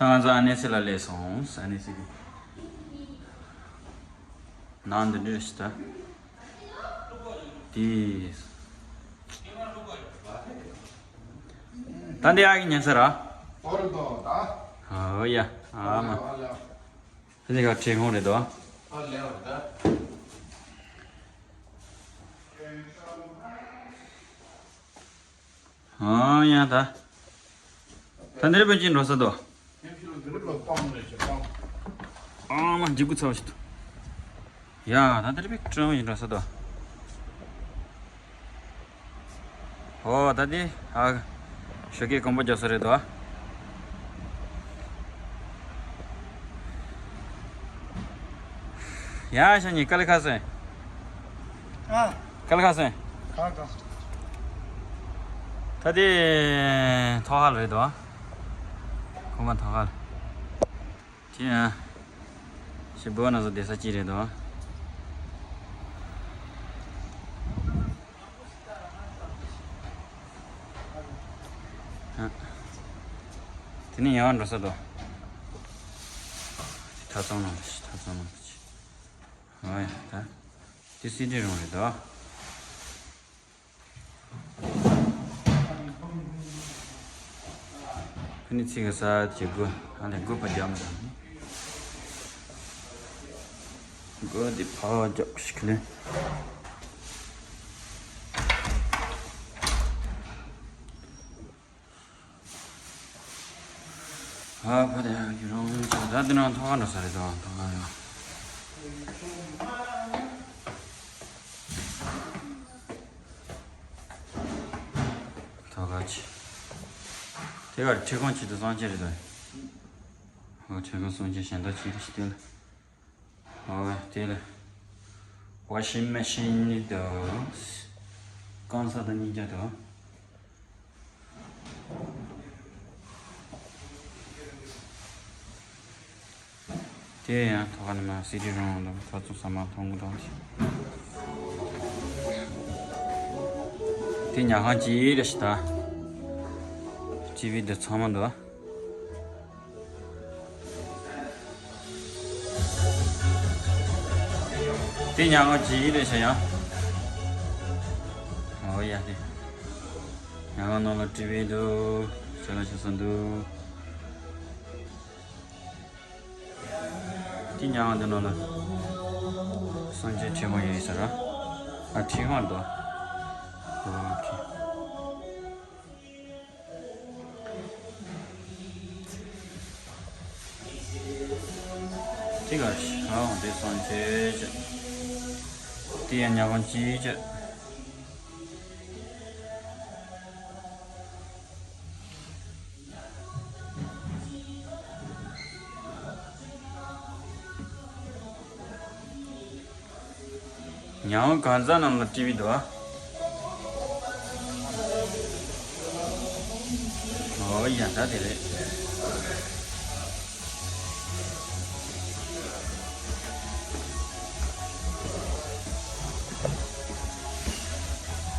Tangan aneh sih lah lesons, aneh sih. Nanda ni sta. Dis. Tadi lagi nyasara? Oh ya, ama. Tadi kau cek hone doa. Oh ya dah. Tadi ni pencin rasa doa. Ah, mah jukut sah itu. Ya, tadi ni pencin rasa doa. Oh, tadi Shaki kombo jasare doa. Ya, shani kal khase. Kal khase. Tadi thogal re doa. Koma thogal. Tia. Shibona zo desa chire doa. Tini yawan rasa doa. Tatsona shi, tatsona shi. Oh ya, dah. Di sini rumah doa. Ini sih saat juga, ada gue pajam dah. Gue di pojok sekali. Apa dia? Kira ada dengan thawal sari doa, thawal ya. thawal. 제가 최근치도 산지리다. 제가 손지 현대 지리 시대. 되래. washing machine도 건사도 니자도. 대야 더가는 시리롱도 저쪽 삼아 통구도. 대냐하지 이랬다. TV도 처음 더. 대냐하지 이래서야. 어야 돼. 양아노 TV도 전화해서도. 대냐하도 너는 선제 제목이 있어라. 티원도. 오케이.这个是好，得算这这，点两个鸡这，两个干啥呢？那 TV 多。哦，一样的嘞。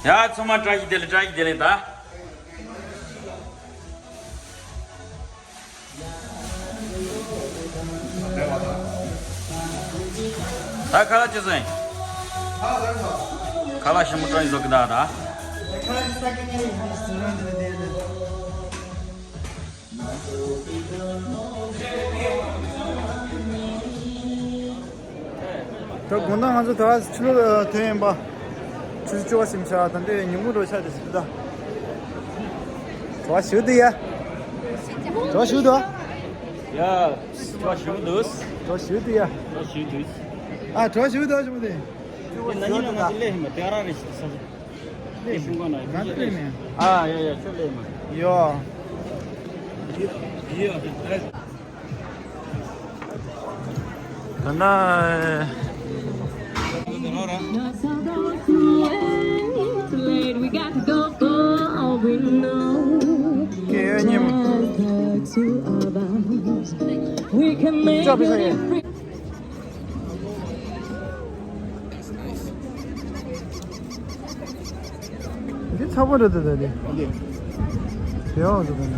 Ya, cuma try dele ta. Ta kala chizai. Kala shamu try zogda da. 저 건강 한수 더 출로 되면 봐. 주스 좋았습니다. 근데 영으로 찾았습니다. 좋아 쉬어도야. 좋아 쉬어도. Ya, 좋아 쉬어도스. 좋아 쉬어도야. 좋아 쉬어도스. 아, 좋아 쉬어도 하시면 돼. 나니는 맞을래 힘 대라를 있어. 네, 중간에. 맞네. 아, 예, 출래만. 야. 예. 나 저 비상해. 이게 차버려도 되네. 어디? 배워도 되네.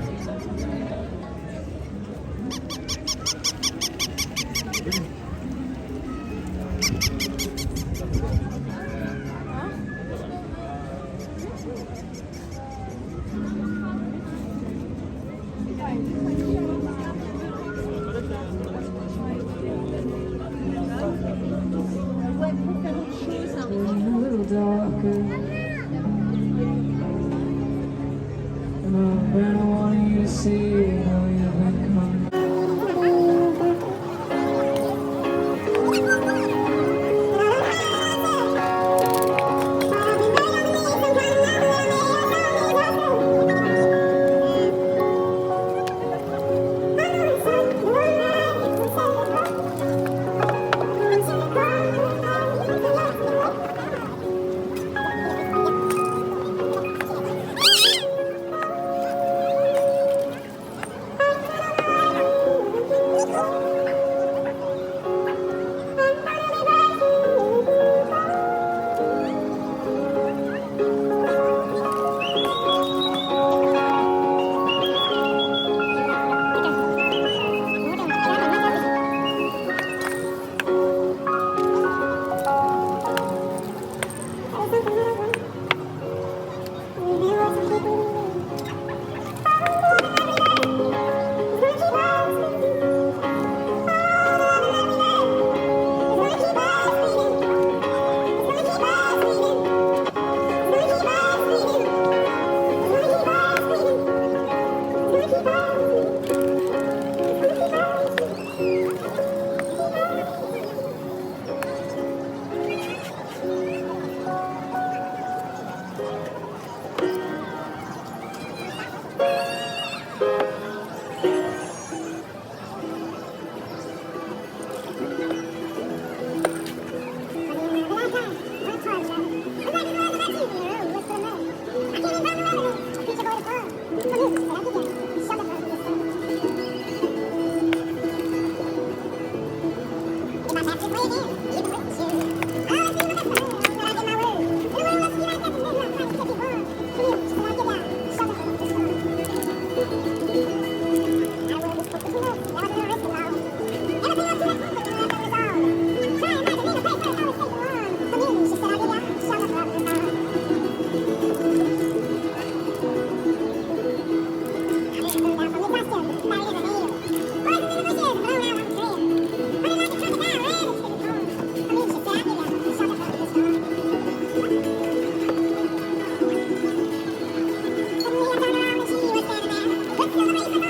Let's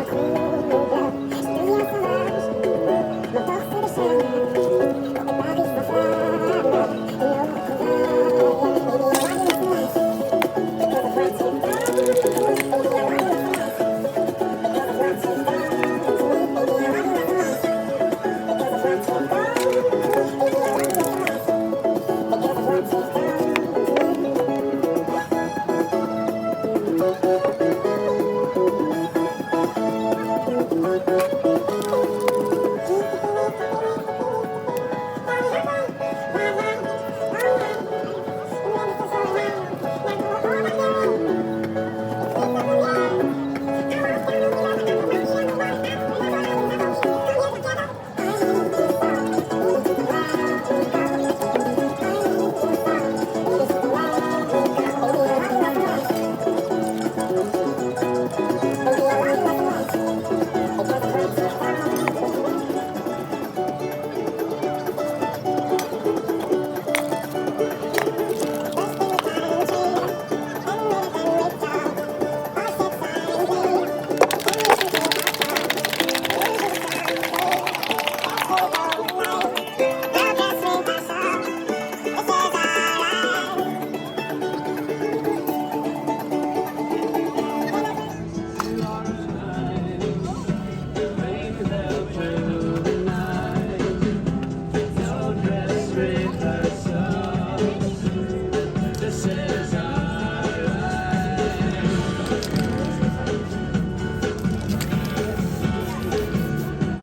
Come